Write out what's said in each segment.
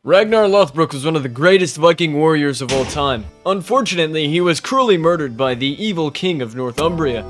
Ragnar Lothbrok was one of the greatest Viking warriors of all time. Unfortunately, he was cruelly murdered by the evil king of Northumbria.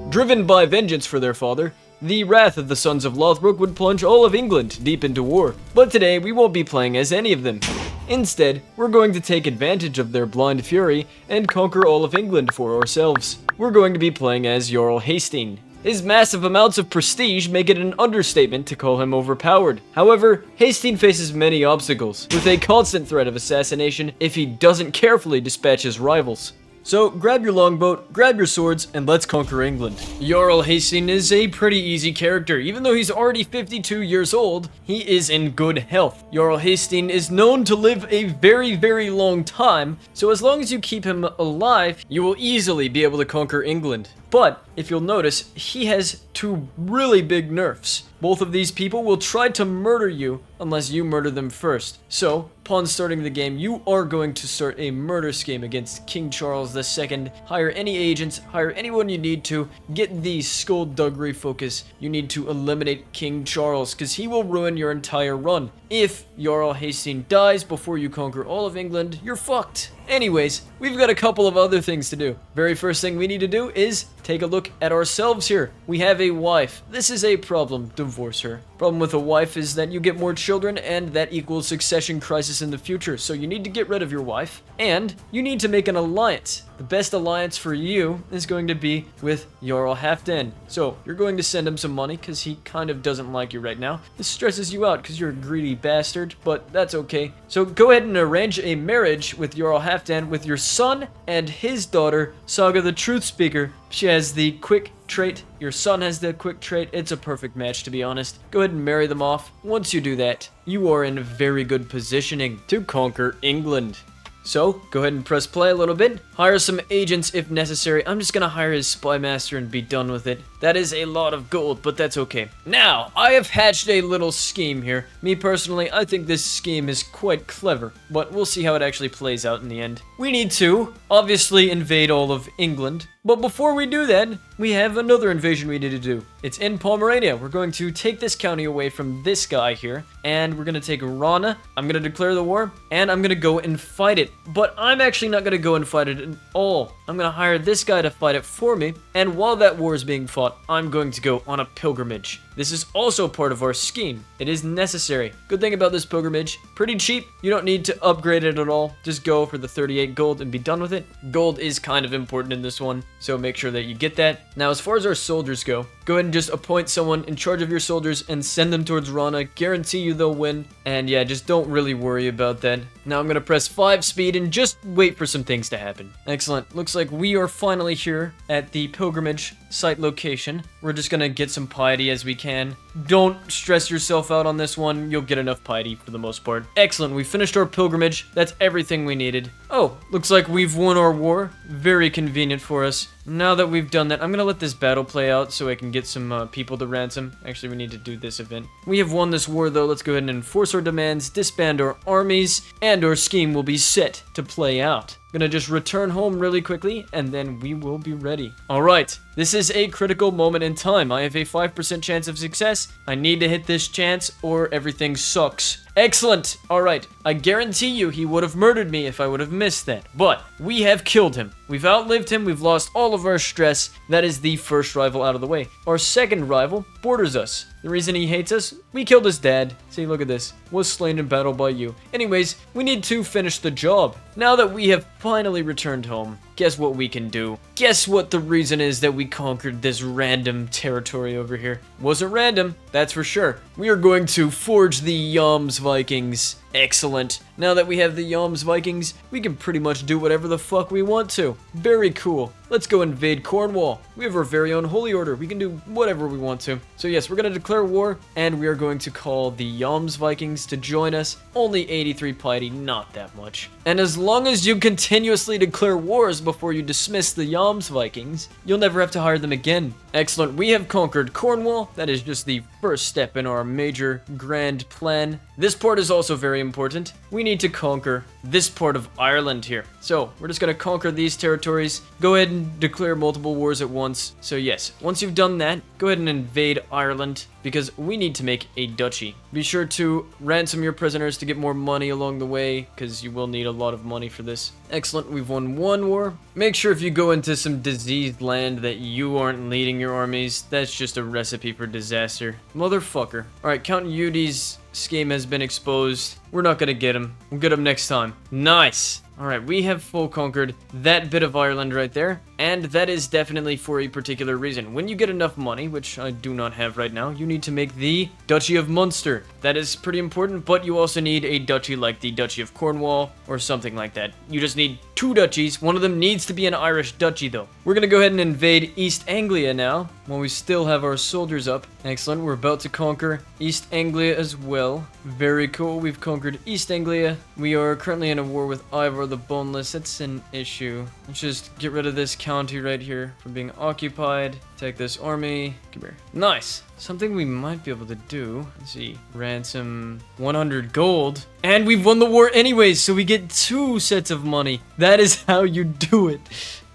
Driven by vengeance for their father, the wrath of the sons of Lothbrok would plunge all of England deep into war. But today, we won't be playing as any of them. Instead, we're going to take advantage of their blind fury and conquer all of England for ourselves. We're going to be playing as Jarl Haesteinn. His massive amounts of prestige make it an understatement to call him overpowered. However, Haesteinn faces many obstacles, with a constant threat of assassination if he doesn't carefully dispatch his rivals. So grab your longboat, grab your swords, and let's conquer England. Jarl Haesteinn is a pretty easy character. Even though he's already 52 years old, he is in good health. Jarl Haesteinn is known to live a very, very long time, so as long as you keep him alive, you will easily be able to conquer England. But, if you'll notice, he has two really big nerfs. Both of these people will try to murder you unless you murder them first. So, upon starting the game, you are going to start a murder scheme against King Charles II. Hire any agents, hire anyone you need to, get the skullduggery focus. You need to eliminate King Charles, because he will ruin your entire run. If Jarl Haesteinn dies before you conquer all of England, you're fucked. Anyways, we've got a couple of other things to do. Very first thing we need to do is take a look at ourselves here. We have a wife. This is a problem. Divorce her. Problem with a wife is that you get more children and that equals succession crisis in the future. So you need to get rid of your wife and you need to make an alliance. The best alliance for you is going to be with Yl Hasting. So you're going to send him some money because he kind of doesn't like you right now. This stresses you out because you're a greedy bastard, but that's okay. So go ahead and arrange a marriage with Yl Hasting with your son and his daughter, Saga the Truth Speaker. She has the quick trait. Your son has the quick trait. It's a perfect match, to be honest. Go ahead and marry them off. Once you do that, you are in very good positioning to conquer England. So, go ahead and press play a little bit. Hire some agents if necessary. I'm just gonna hire his spy master and be done with it. That is a lot of gold, but that's okay. Now, I have hatched a little scheme here. Me personally, I think this scheme is quite clever, but we'll see how it actually plays out in the end. We need to, obviously, invade all of England. But before we do that, we have another invasion we need to do. It's in Pomerania. We're going to take this county away from this guy here, and we're going to take Rana. I'm going to declare the war, and I'm going to go and fight it. But I'm actually not going to go and fight it at all. I'm going to hire this guy to fight it for me, and while that war is being fought, I'm going to go on a pilgrimage. This is also part of our scheme. It is necessary. Good thing about this pilgrimage, pretty cheap. You don't need to upgrade it at all. Just go for the 38 gold and be done with it. Gold is kind of important in this one, so make sure that you get that. Now, as far as our soldiers go ahead and just appoint someone in charge of your soldiers and send them towards Rana. Guarantee you they'll win. And yeah, just don't really worry about that. Now I'm going to press 5 speed and just wait for some things to happen. Excellent. Looks like we are finally here at the pilgrimage site location. We're just going to get some piety as we can. Don't stress yourself out on this one. You'll get enough piety for the most part. Excellent. We finished our pilgrimage. That's everything we needed. Oh, looks like we've won our war. Very convenient for us. Now that we've done that, I'm going to let this battle play out so I can get some people to ransom. Actually, we need to do this event. We have won this war, though. Let's go ahead and enforce our demands, disband our armies, and our scheme will be set to play out. I'm gonna just return home really quickly, and then we will be ready. Alright, this is a critical moment in time. I have a 5% chance of success. I need to hit this chance, or everything sucks. Excellent! Alright, I guarantee you he would have murdered me if I would have missed that. But, we have killed him. We've outlived him, we've lost all of our stress. That is the first rival out of the way. Our second rival borders us. The reason he hates us, we killed his dad. See, look at this. Was slain in battle by you. Anyways, we need to finish the job. Now that we have finally returned home, guess what we can do? Guess what the reason is that we conquered this random territory over here? Wasn't random, that's for sure. We are going to forge the Yl Vikings. Excellent. Now that we have the Yl Vikings, we can pretty much do whatever the fuck we want to. Very cool. Let's go invade Cornwall. We have our very own holy order. We can do whatever we want to. So yes, we're going to declare war, and we are going to call the Yl Vikings to join us. Only 83 piety, not that much. And as long as you continuously declare wars before you dismiss the Yl Vikings, you'll never have to hire them again. Excellent. We have conquered Cornwall. That is just the first step in our major grand plan. This part is also very important. We need to conquer this part of Ireland here. So we're just going to conquer these territories. Go ahead and can declare multiple wars at once. So yes, once you've done that, go ahead and invade Ireland, because we need to make a duchy. Be sure to ransom your prisoners to get more money along the way, because you will need a lot of money for this. Excellent, we've won one war. Make sure if you go into some diseased land that you aren't leading your armies. That's just a recipe for disaster. Motherfucker. Alright, Count Yudi's scheme has been exposed. We're not gonna get him. We'll get him next time. Nice! Alright, we have full conquered that bit of Ireland right there, and that is definitely for a particular reason. When you get enough money, which I do not have right now, you need to make the Duchy of Munster. That is pretty important, but you also need a duchy like the Duchy of Cornwall, or something like that. You just need 2 duchies. One of them needs to be an Irish duchy, though. We're gonna go ahead and invade East Anglia now, while we still have our soldiers up. Excellent, we're about to conquer East Anglia as well. Very cool, we've conquered East Anglia. We are currently in a war with Ivar the Boneless. That's an issue. Let's just get rid of this county right here from being occupied. Take this army. Come here. Nice. Something we might be able to do. Let's see. Ransom 100 gold. And we've won the war anyways, so we get 2 sets of money. That is how you do it.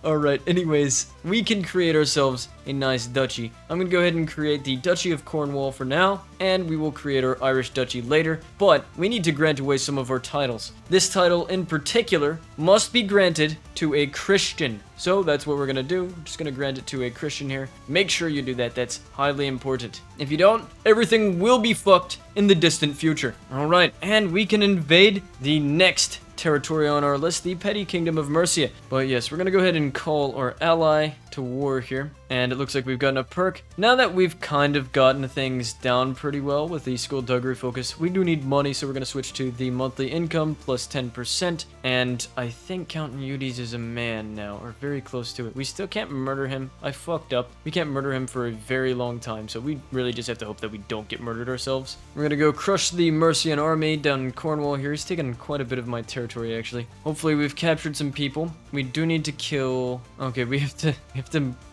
Alright, anyways, we can create ourselves a nice duchy. I'm gonna go ahead and create the Duchy of Cornwall for now, and we will create our Irish duchy later, but we need to grant away some of our titles. This title in particular must be granted to a Christian. So that's what we're gonna do. I'm just gonna grant it to a Christian here. Make sure you do that, that's highly important. If you don't, everything will be fucked in the distant future. Alright, and we can invade the next territory on our list, the petty kingdom of Mercia. But yes, we're gonna go ahead and call our ally to war here, and it looks like we've gotten a perk. Now that we've kind of gotten things down pretty well with the skullduggery focus, we do need money, so we're gonna switch to the monthly income plus 10%, and I think Count Eudes is a man now, or very close to it. We still can't murder him. I fucked up. We can't murder him for a very long time, so we really just have to hope that we don't get murdered ourselves. We're gonna go crush the Mercian army down in Cornwall here. He's taken quite a bit of my territory, actually. Hopefully we've captured some people. We do need to kill... Okay, we have to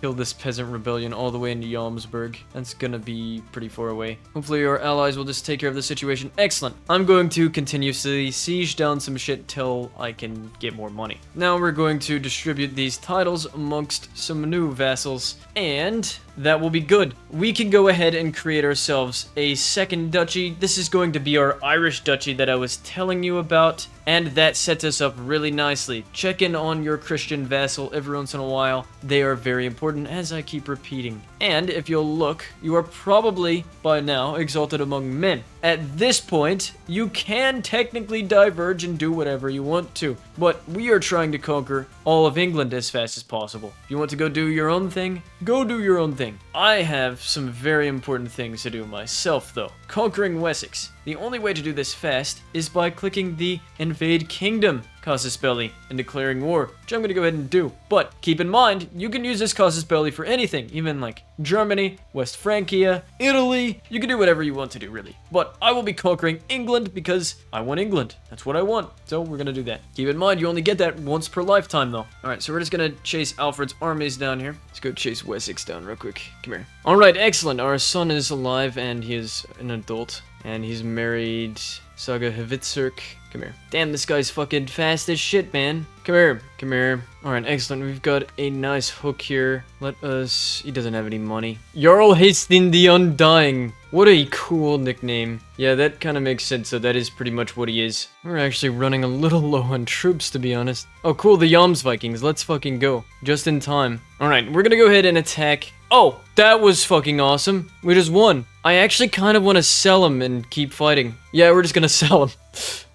kill this peasant rebellion all the way into Yalmsburg. That's gonna be pretty far away. Hopefully our allies will just take care of the situation. Excellent. I'm going to continuously siege down some shit till I can get more money. Now we're going to distribute these titles amongst some new vassals, and that will be good. We can go ahead and create ourselves a second duchy. This is going to be our Irish duchy that I was telling you about, and that sets us up really nicely. Check in on your Christian vassal every once in a while. They are very important, as I keep repeating. And if you'll look, you are probably, by now, exalted among men. At this point, you can technically diverge and do whatever you want to, but we are trying to conquer all of England as fast as possible. If you want to go do your own thing, go do your own thing. I have some very important things to do myself, though. Conquering Wessex. The only way to do this fast is by clicking the Invade Kingdom casus belli and declaring war, which I'm going to go ahead and do. But keep in mind, you can use this casus belli for anything, even like Germany, West Francia, Italy. You can do whatever you want to do, really. But I will be conquering England because I want England. That's what I want. So we're going to do that. Keep in mind, you only get that once per lifetime, though. All right, so we're just going to chase Alfred's armies down here. Let's go chase Wessex down real quick. Come here. All right, excellent. Our son is alive and he is an adult. And he's married Saga Hvitzerk. Come here. Damn, this guy's fucking fast as shit, man. Come here. Come here. Alright, excellent. We've got a nice hook here. Let us... He doesn't have any money. Jarl Haesteinn the Undying. What a cool nickname. Yeah, that kind of makes sense, so that is pretty much what he is. We're actually running a little low on troops, to be honest. Oh, cool, the Yams Vikings. Let's fucking go. Just in time. Alright, we're gonna go ahead and attack... Oh, that was fucking awesome. We just won. I actually kind of want to sell him and keep fighting. Yeah, we're just gonna sell him.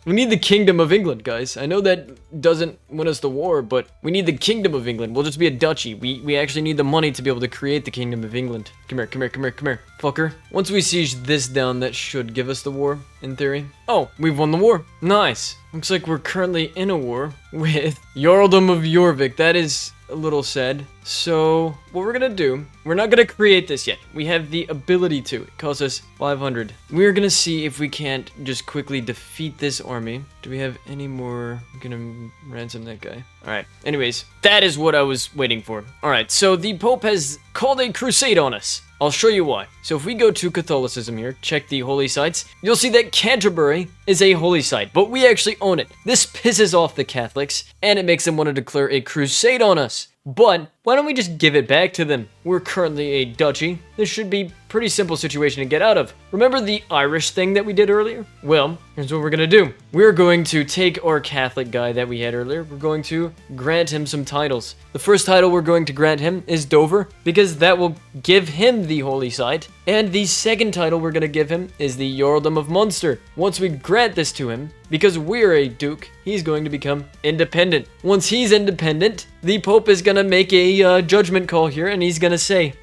We need the Kingdom of England, guys. I know that doesn't win us the war, but we need the Kingdom of England. We'll just be a duchy. We actually need the money to be able to create the Kingdom of England. Come here, come here, come here, come here, fucker. Once we siege this down, that should give us the war, in theory. Oh, we've won the war. Nice. Looks like we're currently in a war with Jarldom of Jorvik. That is a little sad. So, what we're gonna do, we're not gonna create this yet. We have the ability to. It costs us 500. We're gonna see if we can't just quickly defeat this army. Do we have any more? I'm gonna ransom that guy. Alright, anyways, that is what I was waiting for. Alright, so the Pope has called a crusade on us. I'll show you why. So if we go to Catholicism here, check the holy sites, you'll see that Canterbury is a holy site, but we actually own it. This pisses off the Catholics, and it makes them want to declare a crusade on us. But why don't we just give it back to them? We're currently a duchy. This should be pretty simple situation to get out of. Remember the Irish thing that we did earlier? Well, here's what we're gonna do. We're going to take our Catholic guy that we had earlier. We're going to grant him some titles. The first title we're going to grant him is Dover, because that will give him the holy site. And the second title we're gonna give him is the Jarldom of Munster. Once we grant this to him, because we're a duke, he's going to become independent. Once he's independent, the Pope is gonna make a judgment call here, and he's gonna say,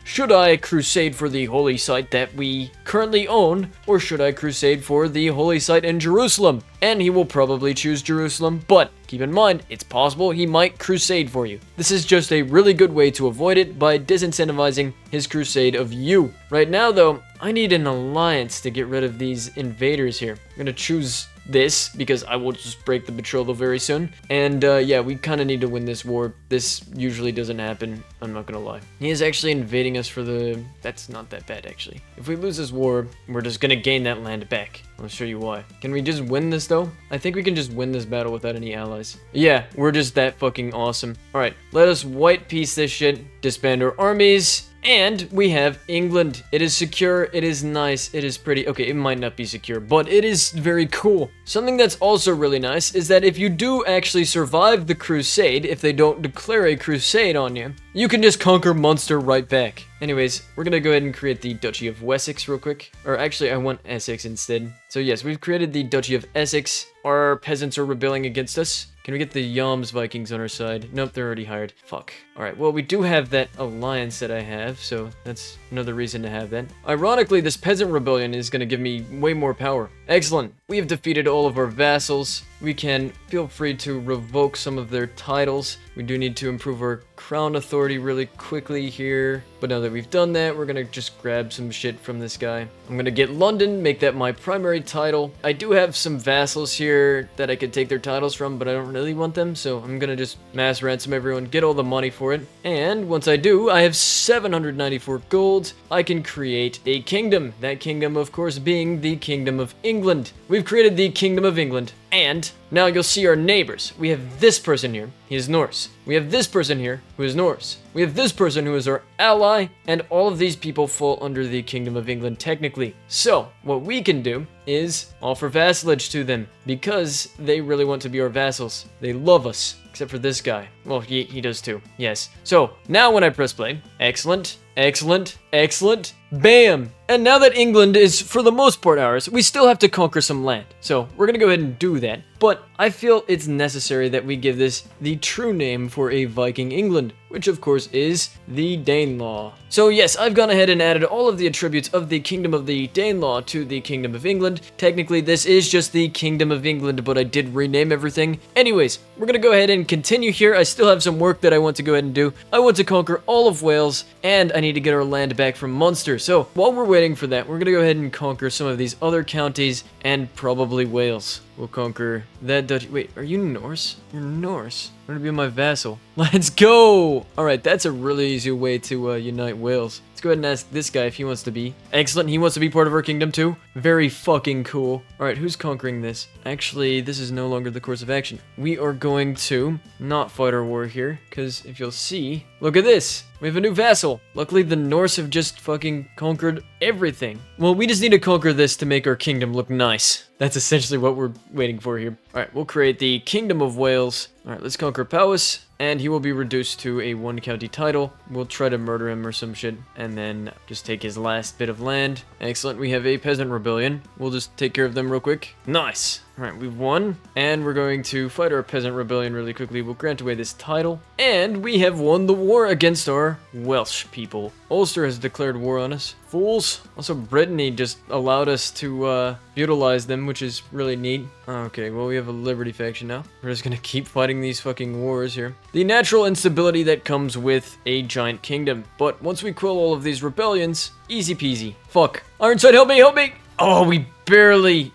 should I crusade for the holy site that we currently own, or should I crusade for the holy site in Jerusalem? And he will probably choose Jerusalem, but keep in mind, it's possible he might crusade for you. This is just a really good way to avoid it by disincentivizing his crusade of you. Right now, though, I need an alliance to get rid of these invaders here. I'm gonna choose this because I will just break the betrothal very soon. And yeah, we kind of need to win this war. This usually doesn't happen, I'm not gonna lie. He is actually invading us for the... That's not that bad, actually. If we lose this war, we're just gonna gain that land back. I'll show you why. Can we just win this, though? I think we can just win this battle without any allies. Yeah, we're just that fucking awesome. Alright, let us white piece this shit, disband our armies, and we have England. It is secure, it is nice, it is pretty. Okay, it might not be secure, but it is very cool. Something that's also really nice is that if you do actually survive the crusade, if they don't declare a crusade on you, you can just conquer Munster right back. Anyways, we're gonna go ahead and create the Duchy of Wessex real quick. Or actually, I want Essex instead. So yes, we've created the Duchy of Essex. Our peasants are rebelling against us. Can we get the Yalms Vikings on our side? Nope, they're already hired. Fuck. Alright, well, we do have that alliance that I have, so that's another reason to have that. Ironically, this peasant rebellion is gonna give me way more power. Excellent. We have defeated all of our vassals. We can feel free to revoke some of their titles. We do need to improve our crown authority really quickly here. But now that we've done that, we're gonna just grab some shit from this guy. I'm gonna get London, make that my primary title. I do have some vassals here that I could take their titles from, but I don't really want them, so I'm gonna just mass ransom everyone, get all the money for it. And once I do, I have 794 gold. I can create a kingdom. That kingdom, of course, being the Kingdom of England. We've created the Kingdom of England. And now you'll see our neighbors. We have this person here, he is Norse. We have this person here, who is Norse. We have this person who is our ally, and all of these people fall under the Kingdom of England technically. So, what we can do is offer vassalage to them, because they really want to be our vassals. They love us, except for this guy. Well, he does too, yes. So, now when I press play, excellent, excellent, excellent, bam! And now that England is, for the most part, ours, we still have to conquer some land. So, we're gonna go ahead and do that. But I feel it's necessary that we give this the true name for a Viking England, which of course is the Danelaw. So yes, I've gone ahead and added all of the attributes of the Kingdom of the Danelaw to the Kingdom of England. Technically, this is just the Kingdom of England, but I did rename everything. Anyways, we're gonna go ahead and continue here. I still have some work that I want to go ahead and do. I want to conquer all of Wales, and I need to get our land back from Munster. So while we're waiting for that, we're gonna go ahead and conquer some of these other counties, and probably Wales. We'll conquer that Dutch. Wait, are you Norse? You're Norse. I'm gonna be my vassal. Let's go! Alright, that's a really easy way to unite Wales. Let's go ahead and ask this guy if he wants to be. Excellent, he wants to be part of our kingdom too. Very fucking cool. Alright, who's conquering this? Actually, this is no longer the course of action. We are going to not fight our war here, because if you'll see, look at this! We have a new vassal. Luckily, the Norse have just fucking conquered everything. Well, we just need to conquer this to make our kingdom look nice. That's essentially what we're waiting for here. Alright, we'll create the Kingdom of Wales. Alright, let's conquer Powys, and he will be reduced to a one county title. We'll try to murder him or some shit, and then just take his last bit of land. Excellent, we have a peasant rebellion. We'll just take care of them real quick. Nice! Alright, we've won, and we're going to fight our peasant rebellion really quickly. We'll grant away this title, and we have won the war against our Welsh people. Ulster has declared war on us. Fools! Also, Brittany just allowed us to utilize them, which is really neat. Okay, well, we have a Liberty faction now. We're just gonna keep fighting these fucking wars here. The natural instability that comes with a giant kingdom. But once we quell all of these rebellions, easy peasy. Fuck. Ironside, help me, help me! Oh, we barely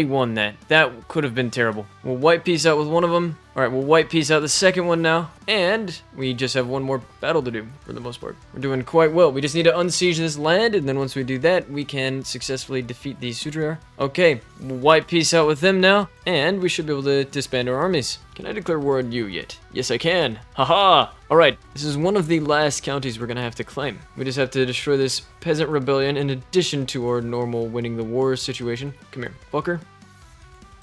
won that. That could have been terrible. We'll white peace out with one of them. Alright, we'll white piece out the second one now, and we just have one more battle to do, for the most part. We're doing quite well. We just need to unsiege this land, and then once we do that, we can successfully defeat the Sudriar. Okay, we'll white piece out with them now, and we should be able to disband our armies. Can I declare war on you yet? Yes, I can. Haha! Alright, this is one of the last counties we're gonna have to claim. We just have to destroy this peasant rebellion in addition to our normal winning the war situation. Come here, fucker.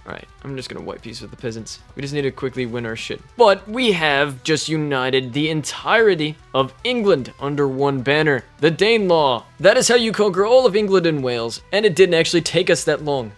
Alright, I'm just gonna white piece with the peasants. We just need to quickly win our shit. But we have just united the entirety of England under one banner, the Danelaw. That is how you conquer all of England and Wales, and it didn't actually take us that long.